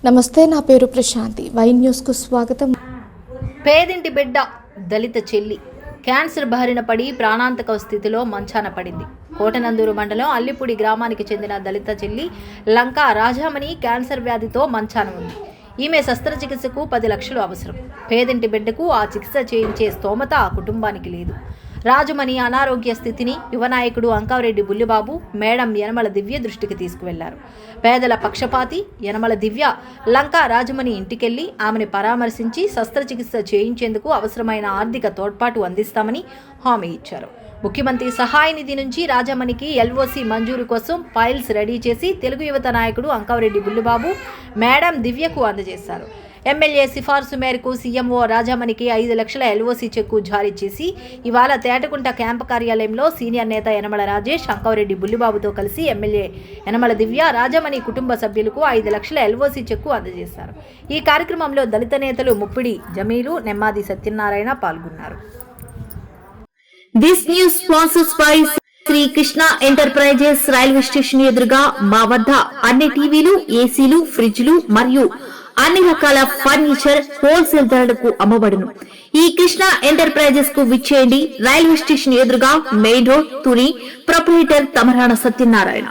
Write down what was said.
నమస్తే, నా పేరు ప్రశాంతి. వై న్యూస్ కు స్వాగతం. పేదింటి బిడ్డ దళిత చెల్లి క్యాన్సర్ బారిన పడి ప్రాణాంతక స్థితిలో మంచాన పడింది. కోటనందూరు మండలం అల్లిపూడి గ్రామానికి చెందిన దళిత చెల్లి లంకా రాజామణి క్యాన్సర్ వ్యాధితో మంచాన ఉంది. ఈమె శస్త్రచికిత్సకు 10 లక్షలు అవసరం. పేదింటి బిడ్డకు ఆ చికిత్స చేయించే స్తోమత ఆ కుటుంబానికి లేదు. రాజమణి అనారోగ్య స్థితిని యువనాయకుడు అంకారెడ్డి బుల్లిబాబు, మేడం యనమల దివ్య దృష్టికి తీసుకువెళ్లారు. పేదల పక్షపాతి యనమల దివ్య లంకా రాజమణి ఇంటికెళ్లి ఆమెను పరామర్శించి శస్త్రచికిత్స చేయించేందుకు అవసరమైన ఆర్థిక తోడ్పాటు అందిస్తామని హామీ ఇచ్చారు. ముఖ్యమంత్రి సహాయ నిధి నుంచి రాజమణికి ఎల్ఓసి మంజూరు కోసం ఫైల్స్ రెడీ చేసి తెలుగు యువత నాయకుడు అంకారెడ్డి బుల్లిబాబు, మేడం దివ్యకు అందజేశారు. ఎమ్మెల్యే సిఫార్సు మేరకు సీఎంఓ రాజామణికి 5 లక్షల ఎల్ఓసి చెక్కు జారీ చేసి ఇవాళ తేటకుంట క్యాంపు కార్యాలయంలో సీనియర్ నేత యనమల రాజేష్, అంకారెడ్డి బుల్లిబాబుతో కలిసి ఎమ్మెల్యే యనమల దివ్య, రాజామణి కుటుంబ సభ్యులకు 5 లక్షల ఎల్ఓసి చెక్కు అందజేశారు. ఈ కార్యక్రమంలో దళిత నేతలు ముప్పిడి జమీలు, నెమ్మాది సత్యనారాయణ పాల్గొన్నారు. This news sponsors by Shri Krishna enterprises. Railway station ఎదురుగా మా వద్ద అన్ని టీవీలు, ఏసీలు, ఫ్రిడ్జ్లు మరియు అన్ని రకాల ఫర్నిచర్ హోల్సేల్ ధరలకు అమ్మబడును. ఈ కృష్ణ ఎంటర్ప్రైజెస్ కు విచ్చేయండి. రైల్వే స్టేషన్ ఎదురుగా, main road, Tuni. Proprietor Tamarana Satyanarayana.